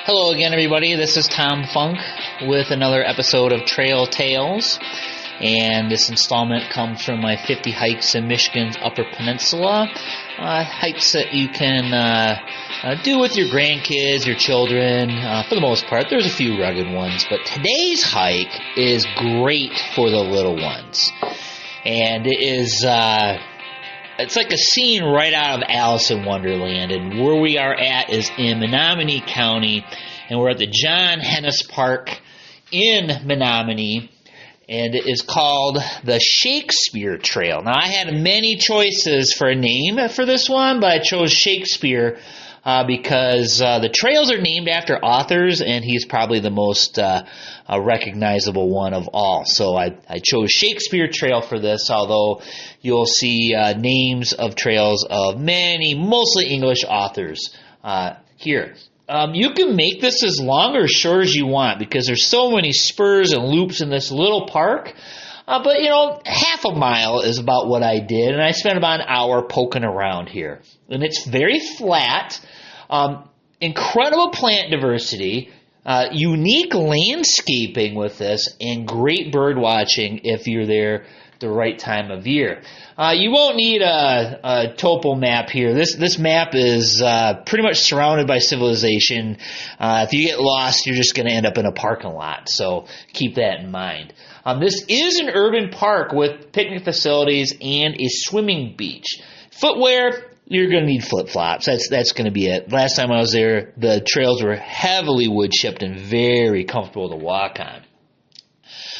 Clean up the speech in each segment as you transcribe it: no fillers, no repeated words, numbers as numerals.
Hello again, everybody. This is Tom Funk with another episode of Trail Tales, and this installment comes from my 50 hikes in Michigan's Upper Peninsula. Hikes that you can do with your grandkids, your children. For the most part, there's a few rugged ones, but today's hike is great for the little ones, and it is. It's like a scene right out of Alice in Wonderland, and where we are at is in Menominee County, and we're at the John Hennes Park in Menominee, and it is called the Shakespeare Trail. Now, I had many choices for a name for this one, but I chose Shakespeare because the trails are named after authors, and he's probably the most recognizable one of all. So I chose Shakespeare Trail for this, although you'll see names of trails of many, mostly English authors here. You can make this as long or short as you want because there's so many spurs and loops in this little park. But, half a mile is about what I did, and I spent about an hour poking around here. And it's very flat, incredible plant diversity, unique landscaping with this, and great bird watching if you're there the right time of year. You won't need a topo map here. This map is pretty much surrounded by civilization. If you get lost, you're just going to end up in a parking lot, so keep that in mind. This is an urban park with picnic facilities and a swimming beach. Footwear, you're going to need flip-flops. That's going to be it. Last time I was there, the trails were heavily wood chipped and very comfortable to walk on.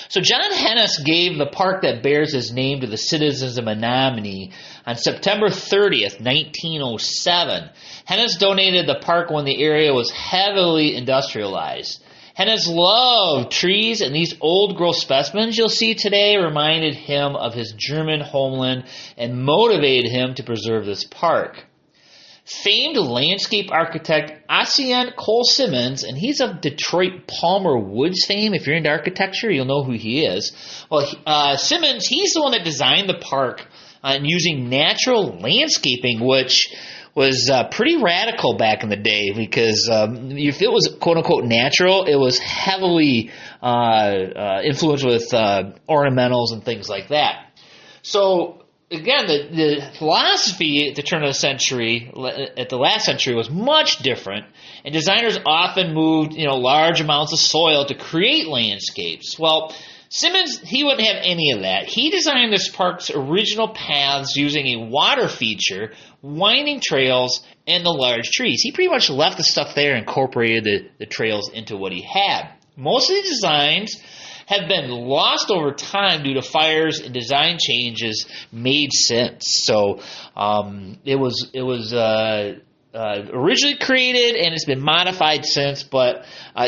So John Hennes gave the park that bears his name to the citizens of Menominee on September 30th, 1907. Hennes donated the park when the area was heavily industrialized. Hennes loved trees, and these old growth specimens you'll see today reminded him of his German homeland and motivated him to preserve this park. Famed landscape architect Ossian Cole Simmons, and he's of Detroit Palmer Woods fame. If you're into architecture, you'll know who he is. Well, Simmons, he's the one that designed the park using natural landscaping, which was pretty radical back in the day because if it was quote-unquote natural, it was heavily influenced with ornamentals and things like that. So again, the philosophy at the turn of the century, at the last century, was much different, and designers often moved, large amounts of soil to create landscapes. Well, Simmons, he wouldn't have any of that. He designed this park's original paths using a water feature, winding trails, and the large trees. He pretty much left the stuff there and incorporated the trails into what he had. Most of the designs have been lost over time due to fires and design changes made since. So it was originally created and it's been modified since, but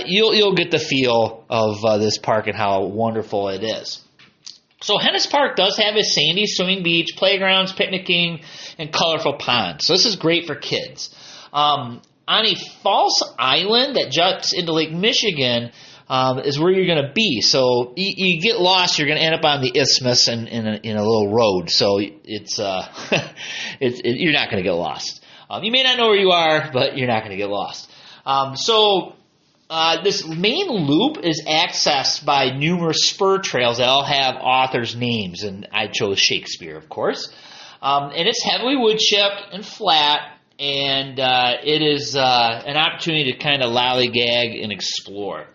you'll get the feel of this park and how wonderful it is. So Hennes Park does have a sandy swimming beach, playgrounds, picnicking, and colorful ponds. So this is great for kids. On a false island that juts into Lake Michigan is where you're going to be. So you get lost, you're going to end up on the isthmus in a little road. So it's you're not going to get lost. You may not know where you are, but you're not going to get lost. This main loop is accessed by numerous spur trails that all have authors' names, and I chose Shakespeare, of course. And it's heavily wood chipped and flat, and it is an opportunity to kind of lollygag and explore.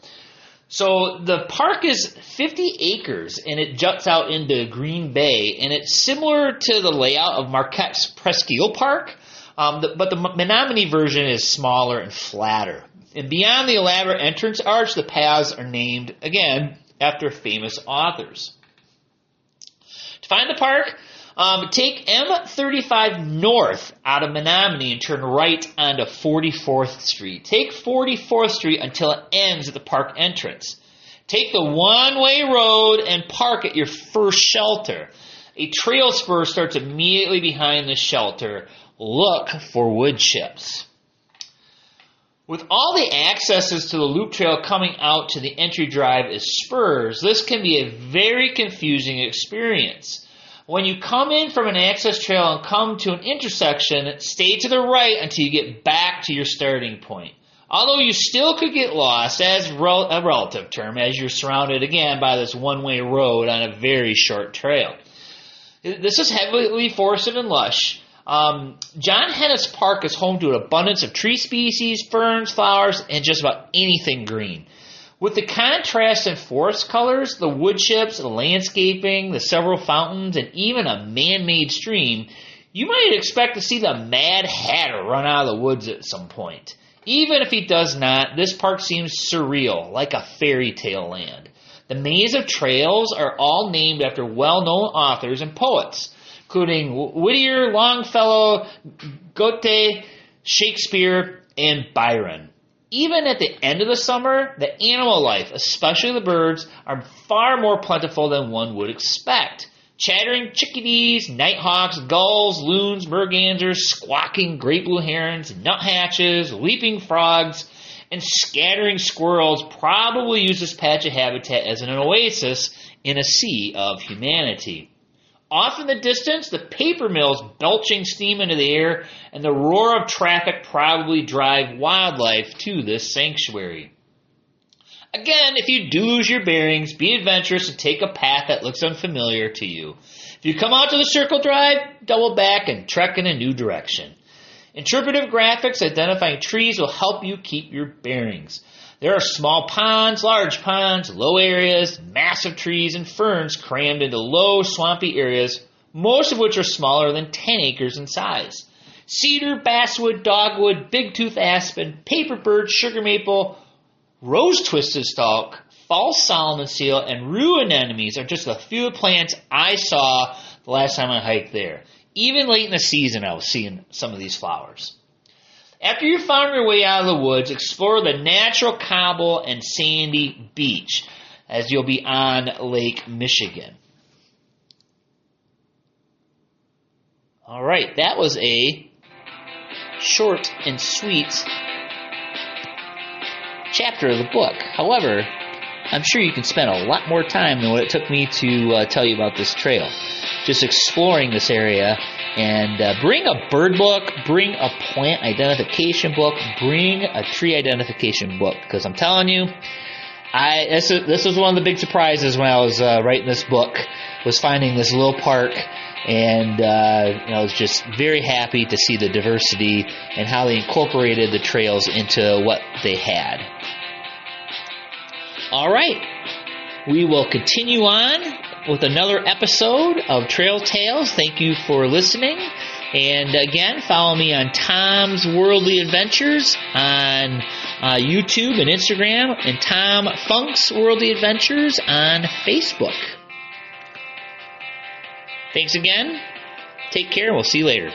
So the park is 50 acres, and it juts out into Green Bay, and it's similar to the layout of Marquette's Presqu'île Park, but the Menominee version is smaller and flatter. And beyond the elaborate entrance arch, the paths are named, again, after famous authors. To find the park, take M35 north out of Menominee and turn right onto 44th Street. Take 44th Street until it ends at the park entrance. Take the one-way road and park at your first shelter. A trail spur starts immediately behind the shelter. Look for wood chips. With all the accesses to the loop trail coming out to the entry drive as spurs, this can be a very confusing experience. When you come in from an access trail and come to an intersection, stay to the right until you get back to your starting point. Although you still could get lost, as a relative term, as you're surrounded again by this one-way road on a very short trail. This is heavily forested and lush. John Hennes Park is home to an abundance of tree species, ferns, flowers, and just about anything green. With the contrast in forest colors, the wood chips, the landscaping, the several fountains, and even a man-made stream, you might expect to see the Mad Hatter run out of the woods at some point. Even if he does not, this park seems surreal, like a fairy tale land. The maze of trails are all named after well-known authors and poets, including Whittier, Longfellow, Goethe, Shakespeare, and Byron. Even at the end of the summer, the animal life, especially the birds, are far more plentiful than one would expect. Chattering chickadees, nighthawks, gulls, loons, mergansers, squawking great blue herons, nuthatches, leaping frogs, and scattering squirrels probably use this patch of habitat as an oasis in a sea of humanity. Off in the distance, the paper mills belching steam into the air and the roar of traffic probably drive wildlife to this sanctuary. Again, if you do lose your bearings, be adventurous and take a path that looks unfamiliar to you. If you come out to the Circle Drive, double back and trek in a new direction. Interpretive graphics identifying trees will help you keep your bearings. There are small ponds, large ponds, low areas, massive trees, and ferns crammed into low, swampy areas, most of which are smaller than 10 acres in size. Cedar, basswood, dogwood, big-tooth aspen, paper birch, sugar maple, rose-twisted stalk, false Solomon seal, and rue anemones are just a few plants I saw the last time I hiked there. Even late in the season, I was seeing some of these flowers. After you found your way out of the woods, explore the natural cobble and sandy beach, as you'll be on Lake Michigan. All right, that was a short and sweet chapter of the book. However, I'm sure you can spend a lot more time than what it took me to tell you about this trail. Just exploring this area, and bring a bird book, bring a plant identification book, bring a tree identification book, because I'm telling you, this was one of the big surprises when I was writing this book, was finding this little park, and I was just very happy to see the diversity and how they incorporated the trails into what they had. All right, we will continue on with another episode of Trail Tales. Thank you for listening. And again, follow me on Tom's Worldly Adventures on YouTube and Instagram, and Tom Funk's Worldly Adventures on Facebook. Thanks again. Take care. We'll see you later.